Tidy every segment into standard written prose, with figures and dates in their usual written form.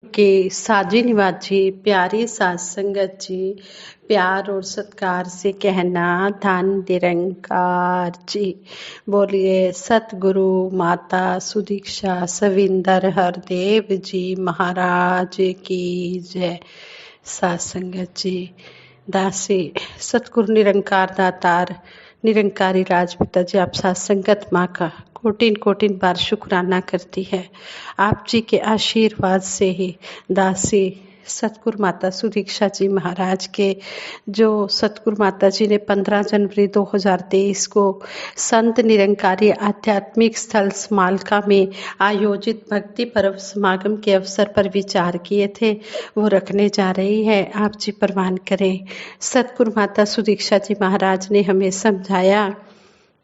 के साजी निवाज जी, प्यारी सास संगत जी, प्यार और सत्कार से कहना धन निरंकार जी। बोलिए सतगुरु माता सुदीक्षा सविंदर हरदेव जी महाराज की जय। सास संगत जी, दासी सतगुरु निरंकार दातार निरंकारी राजपिता जी, आप साथ संगत माँ का कोटिन कोटिन बार शुक्राना करती है। आप जी के आशीर्वाद से ही दासी सतगुरु माता सुदीक्षा जी महाराज के जो सतगुरु माता जी ने 15 जनवरी 2023 को संत निरंकारी आध्यात्मिक स्थल स्मालका में आयोजित भक्ति पर्व समागम के अवसर पर विचार किए थे, वो रखने जा रही है। आप जी प्रवान करें। सतगुरु माता सुदीक्षा जी महाराज ने हमें समझाया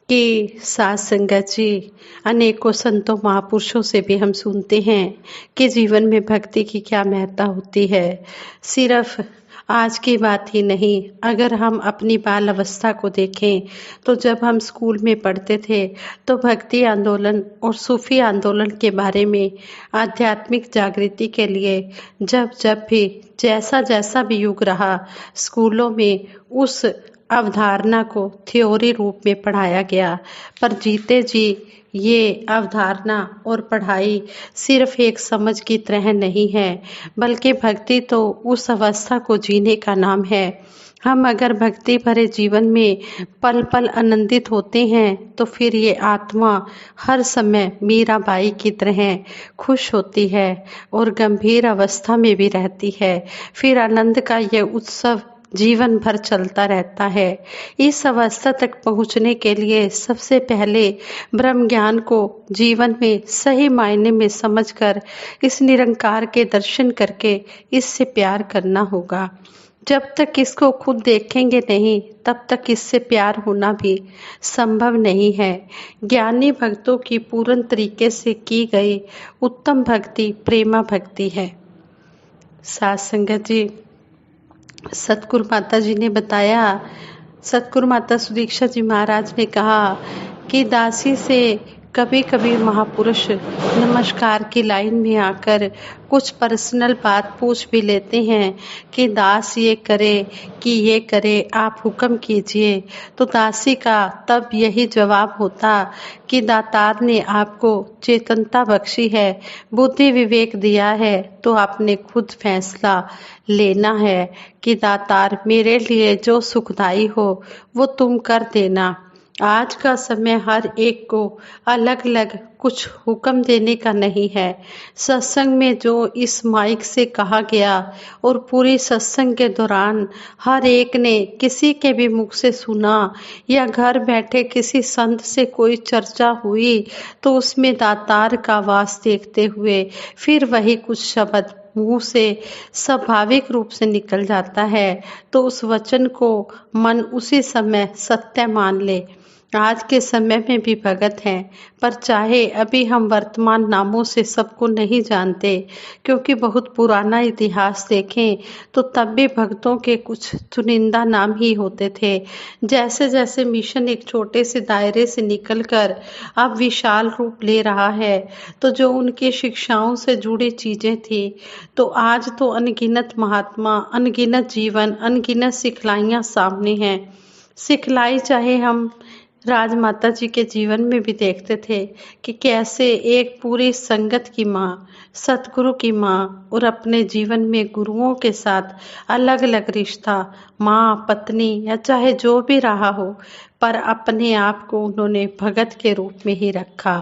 कि साथ संगत जी, अनेकों संतों महापुरुषों से भी हम सुनते हैं कि जीवन में भक्ति की क्या महत्ता होती है। सिर्फ आज की बात ही नहीं, अगर हम अपनी बाल अवस्था को देखें तो जब हम स्कूल में पढ़ते थे तो भक्ति आंदोलन और सूफी आंदोलन के बारे में आध्यात्मिक जागृति के लिए जब जब भी जैसा जैसा भी युग रहा, स्कूलों में उस अवधारणा को थ्योरी रूप में पढ़ाया गया। पर जीते जी ये अवधारणा और पढ़ाई सिर्फ एक समझ की तरह नहीं है, बल्कि भक्ति तो उस अवस्था को जीने का नाम है। हम अगर भक्ति भरे जीवन में पल पल आनंदित होते हैं तो फिर ये आत्मा हर समय मीराबाई की तरह खुश होती है और गंभीर अवस्था में भी रहती है। फिर आनंद का ये उत्सव जीवन भर चलता रहता है। इस अवस्था तक पहुंचने के लिए सबसे पहले ब्रह्म ज्ञान को जीवन में सही मायने में समझकर इस निरंकार के दर्शन करके इससे प्यार करना होगा। जब तक इसको खुद देखेंगे नहीं, तब तक इससे प्यार होना भी संभव नहीं है। ज्ञानी भक्तों की पूर्ण तरीके से की गई उत्तम भक्ति प्रेमा भक्ति है। साथ संगत जी, सतगुरु माता जी ने बताया, सतगुरु माता सुदीक्षा जी महाराज ने कहा कि दासी से कभी कभी महापुरुष नमस्कार की लाइन में आकर कुछ पर्सनल बात पूछ भी लेते हैं कि दास ये करे कि ये करे, आप हुक्म कीजिए। तो दासी का तब यही जवाब होता कि दातार ने आपको चेतनता बख्शी है, बुद्धि विवेक दिया है, तो आपने खुद फैसला लेना है कि दातार मेरे लिए जो सुखदाई हो वो तुम कर देना। आज का समय हर एक को अलग अलग कुछ हुक्म देने का नहीं है। सत्संग में जो इस माइक से कहा गया और पूरी सत्संग के दौरान हर एक ने किसी के भी मुख से सुना या घर बैठे किसी संत से कोई चर्चा हुई तो उसमें दातार का वास देखते हुए फिर वही कुछ शब्द मुंह से स्वाभाविक रूप से निकल जाता है तो उस वचन को मन उसी समय सत्य मान ले। आज के समय में भी भगत हैं, पर चाहे अभी हम वर्तमान नामों से सबको नहीं जानते, क्योंकि बहुत पुराना इतिहास देखें तो तब भी भक्तों के कुछ चुनिंदा नाम ही होते थे। जैसे जैसे मिशन एक छोटे से दायरे से निकलकर अब विशाल रूप ले रहा है, तो जो उनकी शिक्षाओं से जुड़ी चीजें थी, तो आज तो अनगिनत महात्मा, अनगिनत जीवन, अनगिनत सिखलाइयाँ सामने हैं। सिखलाई चाहे हम राजमाता जी के जीवन में भी देखते थे कि कैसे एक पूरी संगत की माँ, सतगुरु की माँ और अपने जीवन में गुरुओं के साथ अलग अलग रिश्ता, माँ पत्नी या चाहे जो भी रहा हो, पर अपने आप को उन्होंने भगत के रूप में ही रखा।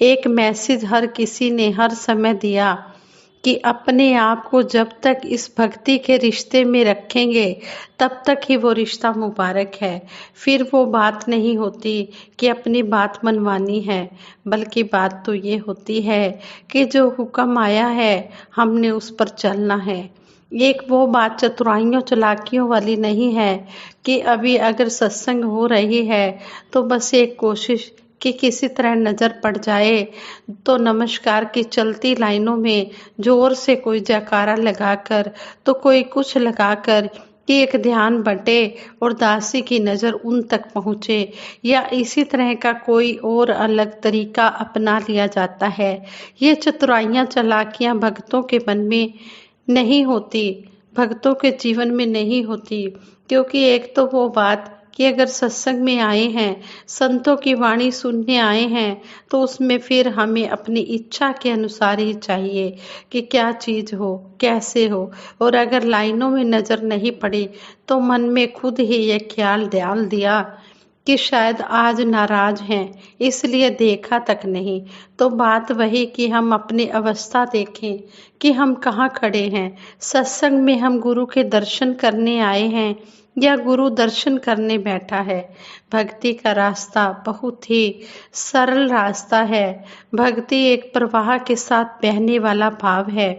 एक मैसेज हर किसी ने हर समय दिया कि अपने आप को जब तक इस भक्ति के रिश्ते में रखेंगे तब तक ही वो रिश्ता मुबारक है। फिर वो बात नहीं होती कि अपनी बात मनवानी है, बल्कि बात तो ये होती है कि जो हुक्म आया है हमने उस पर चलना है। एक वो बात चतुराइयों चालाकियों वाली नहीं है कि अभी अगर सत्संग हो रही है तो बस एक कोशिश कि किसी तरह नज़र पड़ जाए तो नमस्कार की चलती लाइनों में जोर से कोई जयकारा लगाकर तो कोई कुछ लगाकर कि एक ध्यान बटे और दासी की नजर उन तक पहुंचे, या इसी तरह का कोई और अलग तरीका अपना लिया जाता है। ये चतुराइयां चालाकियां भक्तों के मन में नहीं होती, भक्तों के जीवन में नहीं होती। क्योंकि एक तो वो बात कि अगर सत्संग में आए हैं, संतों की वाणी सुनने आए हैं, तो उसमें फिर हमें अपनी इच्छा के अनुसार ही चाहिए कि क्या चीज हो, कैसे हो। और अगर लाइनों में नजर नहीं पड़ी तो मन में खुद ही ये ख्याल डाल दिया कि शायद आज नाराज हैं, इसलिए देखा तक नहीं। तो बात वही कि हम अपनी अवस्था देखें कि हम कहाँ खड़े हैं। सत्संग में हम गुरु के दर्शन करने आए हैं या गुरु दर्शन करने बैठा है। भक्ति का रास्ता बहुत ही सरल रास्ता है। भक्ति एक प्रवाह के साथ बहने वाला भाव है।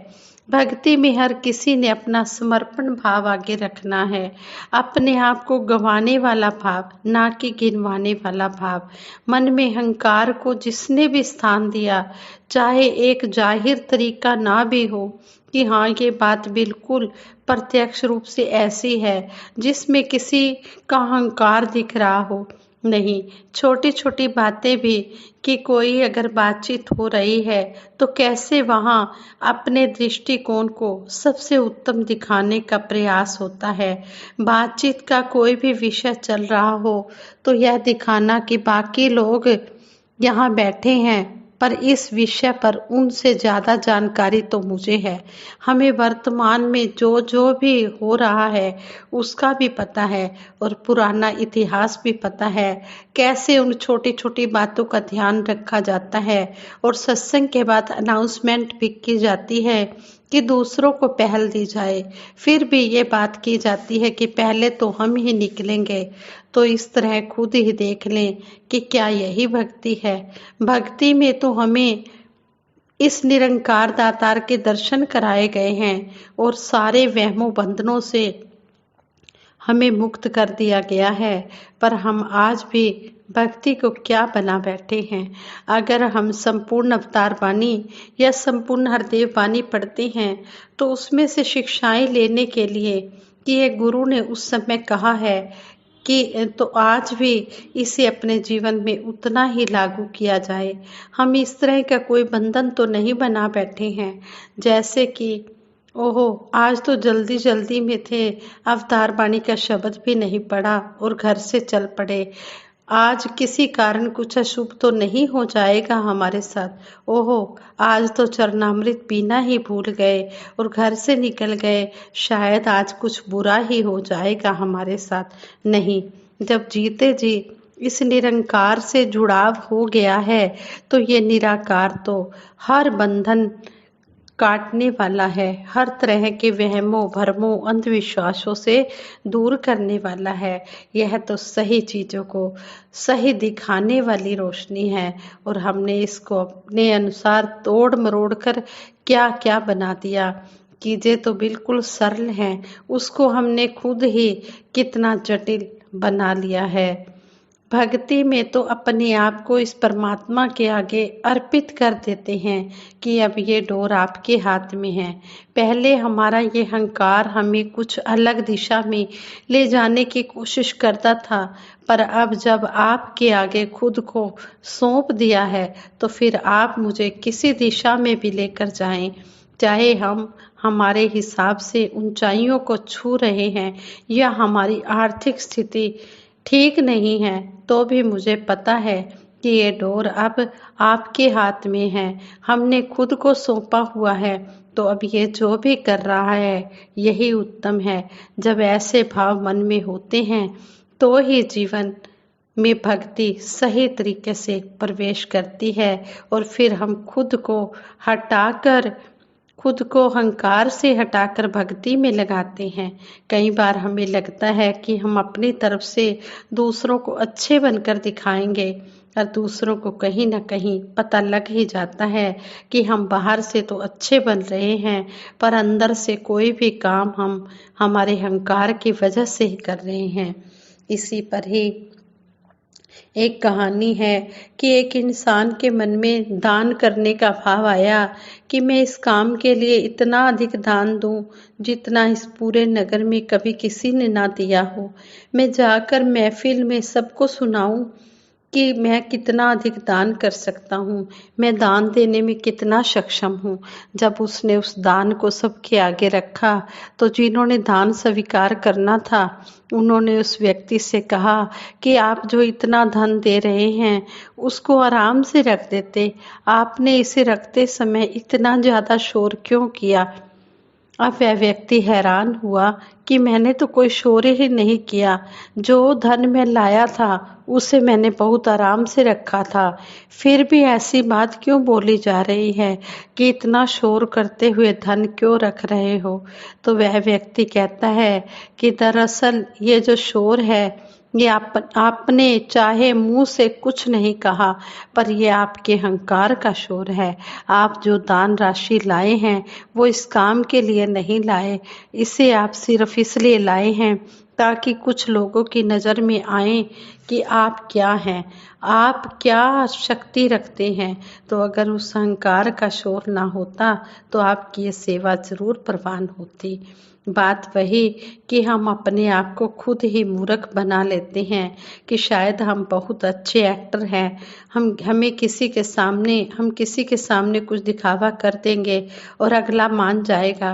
भक्ति में हर किसी ने अपना समर्पण भाव आगे रखना है, अपने आप को गंवाने वाला भाव, ना कि गिनवाने वाला भाव। मन में अहंकार को जिसने भी स्थान दिया, चाहे एक जाहिर तरीका ना भी हो कि हाँ ये बात बिल्कुल प्रत्यक्ष रूप से ऐसी है जिसमें किसी का अहंकार दिख रहा हो, नहीं, छोटी छोटी बातें भी, कि कोई अगर बातचीत हो रही है तो कैसे वहां अपने दृष्टिकोण को सबसे उत्तम दिखाने का प्रयास होता है। बातचीत का कोई भी विषय चल रहा हो तो यह दिखाना कि बाकी लोग यहाँ बैठे हैं, पर इस विषय पर उनसे ज्यादा जानकारी तो मुझे है। हमें वर्तमान में जो जो भी हो रहा है उसका भी पता है और पुराना इतिहास भी पता है, कैसे उन छोटी छोटी बातों का ध्यान रखा जाता है। और सत्संग के बाद अनाउंसमेंट भी की जाती है कि दूसरों को पहल दी जाए, फिर भी ये बात की जाती है कि पहले तो हम ही निकलेंगे। तो इस तरह खुद ही देख लें कि क्या यही भक्ति है। भक्ति में तो हमें इस निरंकार दातार के दर्शन कराए गए हैं और सारे वहमों बंधनों से हमें मुक्त कर दिया गया है। पर हम आज भी भक्ति को क्या बना बैठे हैं। अगर हम संपूर्ण अवतार वाणी या संपूर्ण हरदेव वाणी पढ़ते हैं तो उसमें से शिक्षाएं लेने के लिए कि ये गुरु ने उस समय कहा है कि तो आज भी इसे अपने जीवन में उतना ही लागू किया जाए। हम इस तरह का कोई बंधन तो नहीं बना बैठे हैं जैसे कि ओहो आज तो जल्दी जल्दी में थे, अवतार वाणी का शब्द भी नहीं पढ़ा और घर से चल पड़े। आज किसी कारण कुछ अशुभ तो नहीं हो जाएगा हमारे साथ। ओहो आज तो चरणामृत पीना ही भूल गए और घर से निकल गए, शायद आज कुछ बुरा ही हो जाएगा हमारे साथ। नहीं, जब जीते जी इस निरंकार से जुड़ाव हो गया है तो ये निराकार तो हर बंधन काटने वाला है, हर तरह के वहमों भरमों अंधविश्वासों से दूर करने वाला है। यह तो सही चीजों को सही दिखाने वाली रोशनी है और हमने इसको अपने अनुसार तोड़ मरोड़ कर क्या क्या बना दिया। चीजें तो बिल्कुल सरल हैं, उसको हमने खुद ही कितना जटिल बना लिया है। भक्ति में तो अपने आप को इस परमात्मा के आगे अर्पित कर देते हैं कि अब ये डोर आपके हाथ में है। पहले हमारा ये अहंकार हमें कुछ अलग दिशा में ले जाने की कोशिश करता था, पर अब जब आपके आगे खुद को सौंप दिया है तो फिर आप मुझे किसी दिशा में भी लेकर जाएं, चाहे हम हमारे हिसाब से ऊंचाइयों को छू रहे हैं या हमारी आर्थिक स्थिति ठीक नहीं है, तो भी मुझे पता है कि ये डोर अब आपके हाथ में है। हमने खुद को सौंपा हुआ है, तो अब ये जो भी कर रहा है यही उत्तम है। जब ऐसे भाव मन में होते हैं तो ही जीवन में भक्ति सही तरीके से प्रवेश करती है और फिर हम खुद को हटाकर, खुद को अहंकार से हटाकर भक्ति में लगाते हैं। कई बार हमें लगता है कि हम अपनी तरफ से दूसरों को अच्छे बनकर दिखाएंगे और दूसरों को कहीं ना कहीं पता लग ही जाता है कि हम बाहर से तो अच्छे बन रहे हैं पर अंदर से कोई भी काम हम हमारे अहंकार की वजह से ही कर रहे हैं। इसी पर ही एक कहानी है कि एक इंसान के मन में दान करने का भाव आया कि मैं इस काम के लिए इतना अधिक दान दूं जितना इस पूरे नगर में कभी किसी ने ना दिया हो। मैं जाकर महफिल में सबको सुनाऊं कि मैं कितना अधिक दान कर सकता हूँ, मैं दान देने में कितना सक्षम हूँ। जब उसने उस दान को सबके आगे रखा तो जिन्होंने दान स्वीकार करना था उन्होंने उस व्यक्ति से कहा कि आप जो इतना धन दे रहे हैं उसको आराम से रख देते, आपने इसे रखते समय इतना ज़्यादा शोर क्यों किया। अब वह व्यक्ति हैरान हुआ कि मैंने तो कोई शोर ही नहीं किया, जो धन मैं लाया था उसे मैंने बहुत आराम से रखा था, फिर भी ऐसी बात क्यों बोली जा रही है कि इतना शोर करते हुए धन क्यों रख रहे हो। तो वह व्यक्ति कहता है कि दरअसल ये जो शोर है ये आपने चाहे मुंह से कुछ नहीं कहा, पर ये आपके अहंकार का शोर है। आप जो दान राशि लाए हैं वो इस काम के लिए नहीं लाए, इसे आप सिर्फ इसलिए लाए हैं ताकि कुछ लोगों की नज़र में आए कि आप क्या हैं, आप क्या शक्ति रखते हैं। तो अगर उस अहंकार का शोर ना होता तो आपकी ये सेवा जरूर प्रवान होती। बात वही कि हम अपने आप को खुद ही मूर्ख बना लेते हैं कि शायद हम बहुत अच्छे एक्टर हैं, हम किसी के सामने कुछ दिखावा कर देंगे और अगला मान जाएगा।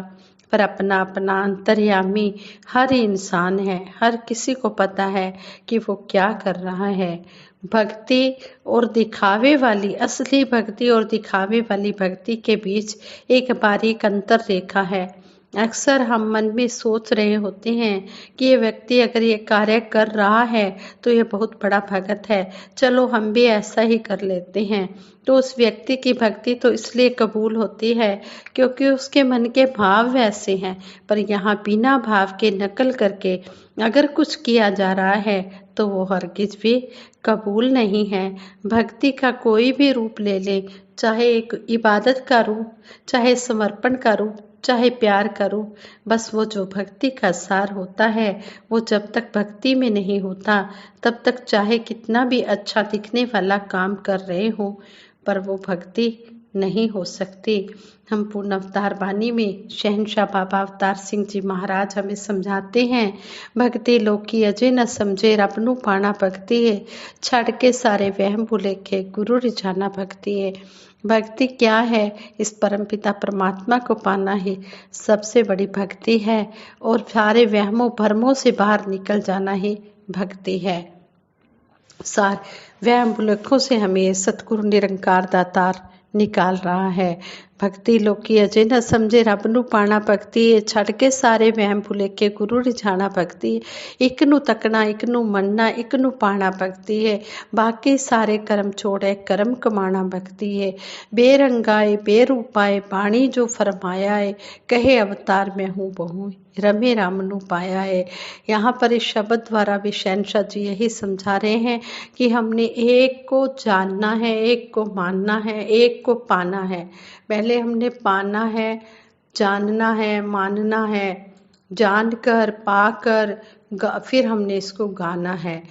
पर अपना अपना अंतर्यामी हर इंसान है, हर किसी को पता है कि वो क्या कर रहा है। भक्ति और दिखावे वाली, असली भक्ति और दिखावे वाली भक्ति के बीच एक बारीक अंतर रेखा है। अक्सर हम मन में सोच रहे होते हैं कि ये व्यक्ति अगर ये कार्य कर रहा है तो ये बहुत बड़ा भगत है, चलो हम भी ऐसा ही कर लेते हैं। तो उस व्यक्ति की भक्ति तो इसलिए कबूल होती है क्योंकि उसके मन के भाव वैसे हैं। पर यहाँ बिना भाव के नकल करके अगर कुछ किया जा रहा है तो वो हरगिज भी कबूल नहीं है। भक्ति का कोई भी रूप ले ले, चाहे एक इबादत का रूप, चाहे समर्पण का रूप, चाहे प्यार का रूप, बस वो जो भक्ति का सार होता है वो जब तक भक्ति में नहीं होता तब तक चाहे कितना भी अच्छा दिखने वाला काम कर रहे हो पर वो भक्ति नहीं हो सकती। हम पूर्ण अवतार वाणी में शहंशाह बाबा अवतार सिंह जी महाराज हमें समझाते हैं, भक्ति लोकी अजय न समझे रबनू पाना भक्ति है, छड़ के सारे वहम भुलेखे गुरु रिझाना भक्ति है। भक्ति क्या है? इस परमपिता परमात्मा को पाना ही सबसे बड़ी भक्ति है और सारे वहमों भरमों से बाहर निकल जाना ही भक्ति है। सार वहम भुलेखों से हमें सतगुरु निरंकार दातार निकाल रहा है। भक्ति लोकी अजय न समझे रबनू पाना भक्ति है, छड़ के सारे वहम भुलेखे गुरु रिझाना भक्ति है। एक नू तकना एक नू मनना एक नू पाना भक्ति है, बाकी सारे कर्म छोड़े कर्म कमाना भक्ति है। बेरंगाए बेरूपाए बाणी जो फरमाया है, कहे अवतार में हूँ बहु रमे राम नू पाया है। यहाँ पर इस शब्द द्वारा भी शहंशाह जी यही समझा रहे हैं कि हमने एक को जानना है, एक को मानना है, एक को पाना है। पहले हमने पाना है, जानना है, मानना है, जानकर पाकर फिर हमने इसको गाना है।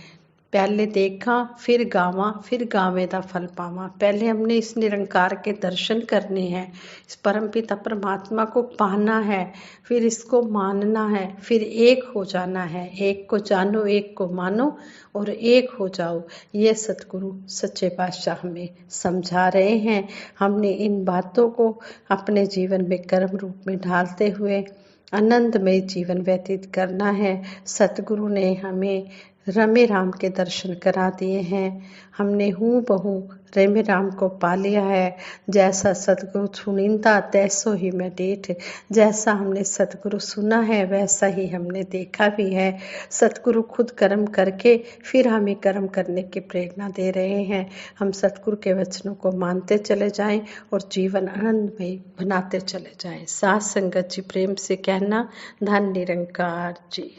पहले देखा फिर गावा फिर गावे दा फल पावा। पहले हमने इस निरंकार के दर्शन करने हैं, इस परमपिता परमात्मा को पाना है, फिर इसको मानना है, फिर एक हो जाना है। एक को जानो एक को मानो और एक हो जाओ, ये सतगुरु सच्चे पातशाह हमें समझा रहे हैं। हमने इन बातों को अपने जीवन में कर्म रूप में ढालते हुए आनंदमय जीवन व्यतीत करना है। सतगुरु ने हमें रमे राम के दर्शन करा दिए हैं, हमने हूँ बहू रमे राम को पा लिया है। जैसा सतगुरु सुनिंदा तैसो ही मैं डेठ, जैसा हमने सतगुरु सुना है वैसा ही हमने देखा भी है। सतगुरु खुद कर्म करके फिर हमें कर्म करने की प्रेरणा दे रहे हैं। हम सतगुरु के वचनों को मानते चले जाएं और जीवन आनंदमय बनाते चले जाएं। साथ संगत जी प्रेम से कहना, धन निरंकार जी।